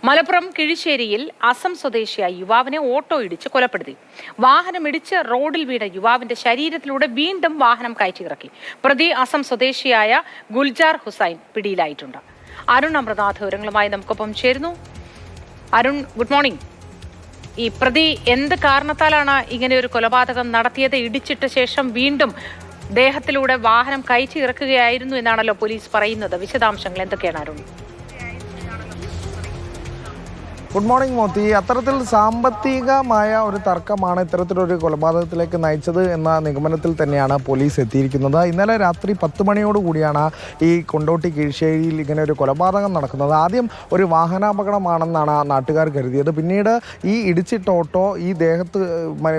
മലപ്പുറം കിഴിശ്ശേരിയിൽ അസം സ്വദേശിയായ യുവാവിനെ ഓട്ടോ ഇടിച്ച് കൊലപ്പെടുത്തി. വാഹനം ഇടിച്ച് റോഡിൽ വീണ യുവാവിന്റെ ശരീരത്തിലൂടെ വീണ്ടും വാഹനം കയറ്റിയിറക്കി. പ്രതി അസം സ്വദേശിയായ ഗുൽജാർ ഹുസൈൻ പിടിയിലായിട്ടുണ്ട്. അരുൺ അമൃതനാഥ് വിവരങ്ങളുമായി നമുക്കൊപ്പം ചേരുന്നു. Arun, good morning. ഈ പ്രതി എന്ത് കാരണത്താലാണ് ഇങ്ങനെ ഒരു കൊലപാതകം നടത്തിയത്? ഇടിച്ചിട്ട ശേഷം വീണ്ടും ദേഹത്തിലൂടെ വാഹനം കയറ്റി ഇറക്കുകയായിരുന്നു എന്നാണല്ലോ പോലീസ് പറയുന്നത്. വിശദാംശങ്ങൾ എന്തൊക്കെയാണ് അരുൺ? Good morning Moti. അത്തരത്തിൽ സാമ്പത്തികമായ ഒരു തർക്കമാണ് ഇത്തരത്തിലൊരു കൊലപാതകത്തിലേക്ക് നയിച്ചത് എന്ന നിഗമനത്തിൽ തന്നെയാണ് പോലീസ് എത്തിയിരിക്കുന്നത്. ഇന്നലെ രാത്രി 10 മണിയോടുകൂടിയാണ് ഈ കൊണ്ടോട്ടി കിഴിശ്ശേരിയിൽ ഇങ്ങനെ ഒരു കൊലപാതകം നടക്കുന്നത്. ആദ്യം ഒരു വാഹനാപകടമാണെന്നാണ് നാട്ടുകാർ കരുതിയത്. പിന്നീട് ഈ ഇടിച്ചിട്ട ഓട്ടോ ഈ ദേഹത്ത്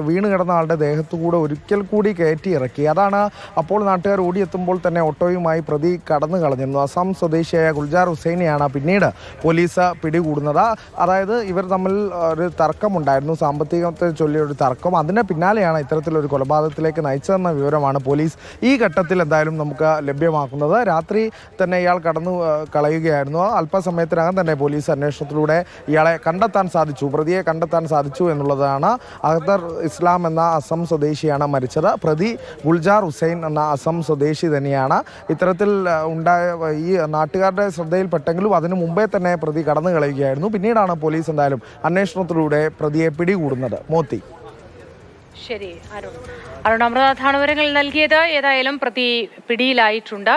വീണ് കിടന്ന ആളുടെ ദേഹത്തു കൂടെ ഒരിക്കൽ കൂടി കയറ്റി ഇറക്കി. അതാണ് അപ്പോൾ നാട്ടുകാർ ഓടിയെത്തുമ്പോൾ തന്നെ ഓട്ടോയുമായി പ്രതി കടന്നു കളഞ്ഞിരുന്നു. അസം സ്വദേശിയായ ഗുൽജാർ ഹുസൈനെയാണ് പിന്നീട് പോലീസ് പിടികൂടുന്നത്. അതായത് ഇവർ തമ്മിൽ ഒരു തർക്കമുണ്ടായിരുന്നു, സാമ്പത്തികത്തെ ചൊല്ലിയ ഒരു തർക്കം. അതിന് പിന്നാലെയാണ് ഇത്തരത്തിലൊരു കൊലപാതകത്തിലേക്ക് നയിച്ചതെന്ന വിവരമാണ് പോലീസ് ഈ ഘട്ടത്തിൽ എന്തായാലും നമുക്ക് ലഭ്യമാക്കുന്നത്. രാത്രി തന്നെ ഇയാൾ കടന്നു കളയുകയായിരുന്നു. അല്പസമയത്തിനകം തന്നെ പോലീസ് അന്വേഷണത്തിലൂടെ ഇയാളെ കണ്ടെത്താൻ സാധിച്ചു, പ്രതിയെ കണ്ടെത്താൻ സാധിച്ചു എന്നുള്ളതാണ്. അഖ്തർ ഇസ്ലാം എന്ന അസം സ്വദേശിയാണ് മരിച്ചത്. പ്രതി ഗുൽജാർ ഹുസൈൻ എന്ന അസം സ്വദേശി തന്നെയാണ്. ഇത്തരത്തിൽ ഉണ്ടായ ഈ നാട്ടുകാരുടെ ശ്രദ്ധയിൽപ്പെട്ടെങ്കിലും അതിനു മുമ്പേ തന്നെ പ്രതി കടന്നു കളയുകയായിരുന്നു. പിന്നീടാണ് പോലീസ് എന്തായാലും അന്വേഷണത്തിലൂടെ പ്രതിയെ പിടികൂടുന്നത്. മോത്തി. ശരി, അരുൺ അമൃതനാഥാണ് വിവരങ്ങൾ നൽകിയത്. ഏതായാലും പ്രതി പിടിയിലായിട്ടുണ്ട്.